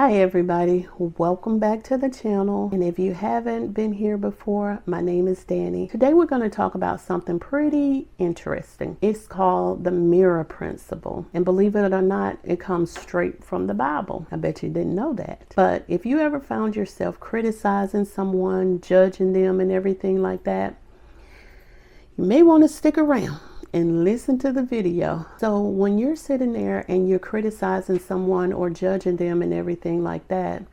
Hi everybody, welcome back to the channel, and if you haven't been here before, my name is Danny. Today we're going to talk about something pretty interesting. It's called the mirror principle, and believe it or not, it comes straight from the Bible. I bet you didn't know that. But if you ever found yourself criticizing someone, judging them and everything like that, you may want to stick around and listen to the video. So when you're sitting there and you're criticizing someone or judging them and everything like that,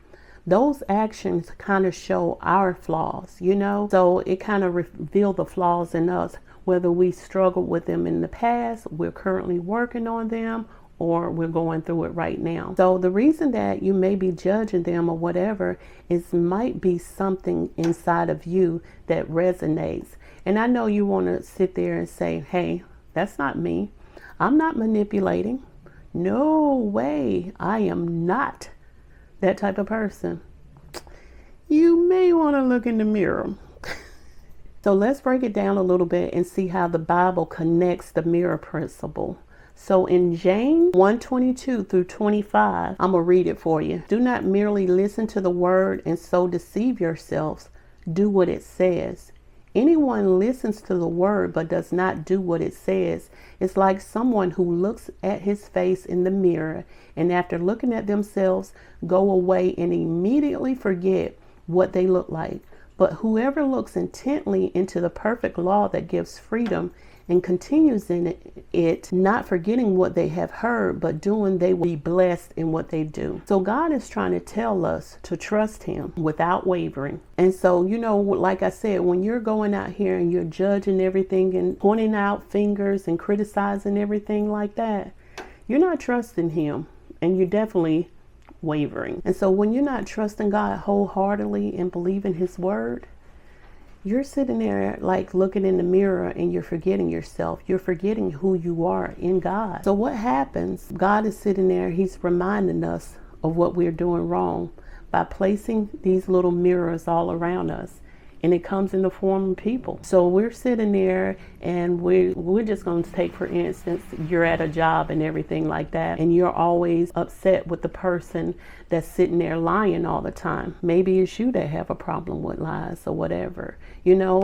those actions kind of show our flaws, so it kind of reveals the flaws in us, whether we struggled with them in the past, we're currently working on them, or we're going through it right now. So the reason that you may be judging them or whatever is might be something inside of you that resonates. And I know you want to sit there and say, hey, that's not me. I'm not manipulating. No way. I am not that type of person. You may want to look in the mirror. So let's break it down a little bit and see how the Bible connects the mirror principle. So in James 1:22 through 25, I'm going to read it for you. Do not merely listen to the word and so deceive yourselves. Do what it says. Anyone listens to the word but does not do what it says is like someone who looks at his face in the mirror and after looking at themselves go away and immediately forget what they look like. But whoever looks intently into the perfect law that gives freedom and continues in it, not forgetting what they have heard, but doing, they will be blessed in what they do. So God is trying to tell us to trust him without wavering. And so, like I said, when you're going out here and you're judging everything and pointing out fingers and criticizing everything like that, you're not trusting him, and you're definitely wavering. And so when you're not trusting God wholeheartedly and believing his word, you're sitting there like looking in the mirror and you're forgetting yourself. You're forgetting who you are in God. So what happens? God is sitting there. He's reminding us of what we're doing wrong by placing these little mirrors all around us. And it comes in the form of people. So we're sitting there and we're just going to take, for instance, you're at a job and everything like that. And you're always upset with the person that's sitting there lying all the time. Maybe it's you that have a problem with lies or whatever,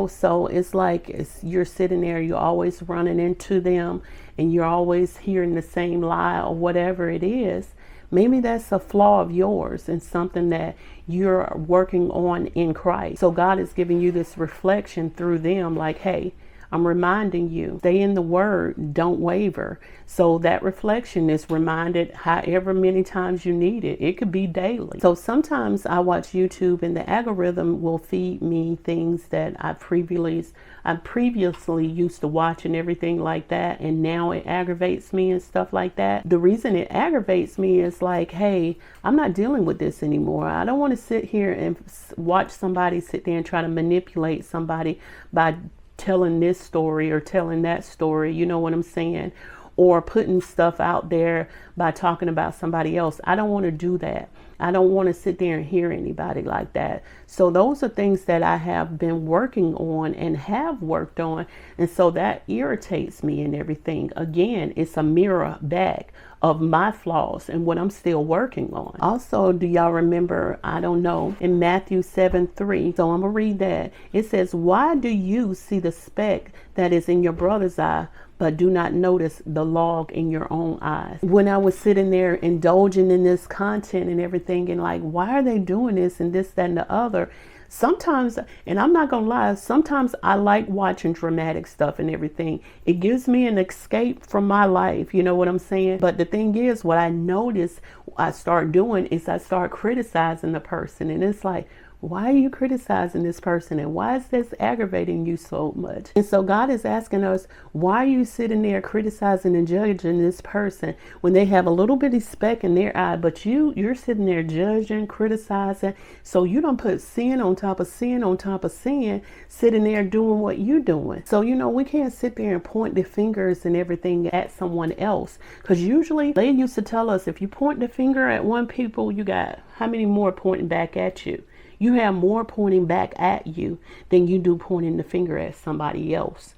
So it's like you're sitting there, you're always running into them and you're always hearing the same lie or whatever it is. Maybe that's a flaw of yours and something that you're working on in Christ. So God is giving you this reflection through them like, hey, I'm reminding you, stay in the word, don't waver. So that reflection is reminded however many times you need it. It could be daily. So sometimes I watch YouTube and the algorithm will feed me things that I previously used to watch and everything like that. And now it aggravates me and stuff like that. The reason it aggravates me is like, hey, I'm not dealing with this anymore. I don't want to sit here and watch somebody sit there and try to manipulate somebody by telling this story or telling that story, you know what I'm saying? Or putting stuff out there by talking about somebody else. I don't want to do that. I don't want to sit there and hear anybody like that. So those are things that I have been working on and have worked on. And so that irritates me and everything. Again, it's a mirror back of my flaws and what I'm still working on. Also, do y'all remember, I don't know, in Matthew 7:3, so I'm gonna read that. It says, why do you see the speck that is in your brother's eye, but do not notice the log in your own eyes? When I was sitting there indulging in this content and everything and like, why are they doing this and this, that, and the other? Sometimes, and I'm not gonna lie, sometimes I like watching dramatic stuff and everything. It gives me an escape from my life, you know what I'm saying? But the thing is, what I notice I start doing is I start criticizing the person, and it's like, why are you criticizing this person? And why is this aggravating you so much? And so God is asking us, why are you sitting there criticizing and judging this person when they have a little bitty speck in their eye, but you're sitting there judging, criticizing. So you don't put sin on top of sin on top of sin, sitting there doing what you're doing. So, we can't sit there and point the fingers and everything at someone else. Because usually they used to tell us, if you point the finger at one people, you got how many more pointing back at you? You have more pointing back at you than you do pointing the finger at somebody else.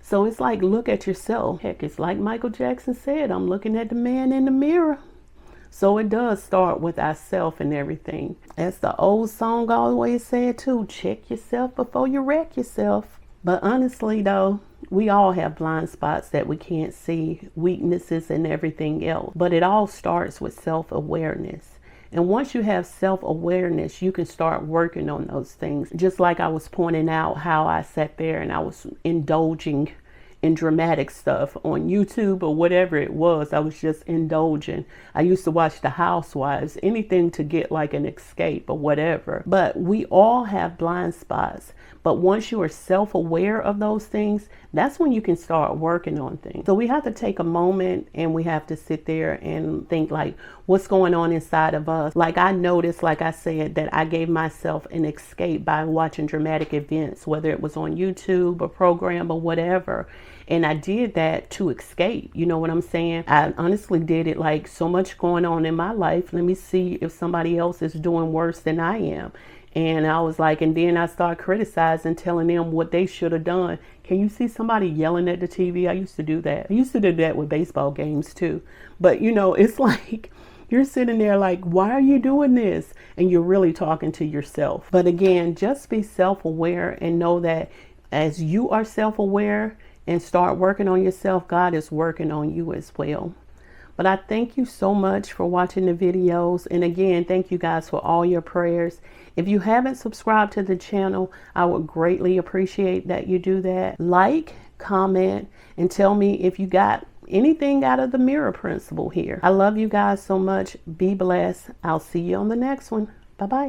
So it's like, look at yourself. Heck, it's like Michael Jackson said, I'm looking at the man in the mirror. So it does start with ourself and everything. As the old song always said too, check yourself before you wreck yourself. But honestly though, we all have blind spots that we can't see, weaknesses and everything else. But it all starts with self-awareness. And once you have self-awareness, you can start working on those things. Just like I was pointing out how I sat there and I was indulging in dramatic stuff on YouTube or whatever it was. I was just indulging. I used to watch The Housewives, anything to get like an escape or whatever. But we all have blind spots. But once you are self-aware of those things, that's when you can start working on things. So we have to take a moment and we have to sit there and think like, what's going on inside of us? Like I noticed, like I said, that I gave myself an escape by watching dramatic events, whether it was on YouTube or program or whatever. And I did that to escape. You know what I'm saying? I honestly did it like so much going on in my life. Let me see if somebody else is doing worse than I am. And I was like, and then I started criticizing, telling them what they should have done. Can you see somebody yelling at the TV? I used to do that. I used to do that with baseball games too. But you know, it's like, you're sitting there like, why are you doing this? And you're really talking to yourself. But again, just be self-aware and know that as you are self-aware and start working on yourself, God is working on you as well. But I thank you so much for watching the videos. And again, thank you guys for all your prayers. If you haven't subscribed to the channel, I would greatly appreciate that you do that. Like, comment, and tell me if you got anything out of the mirror principle here. I love you guys so much. Be blessed. I'll see you on the next one. Bye-bye.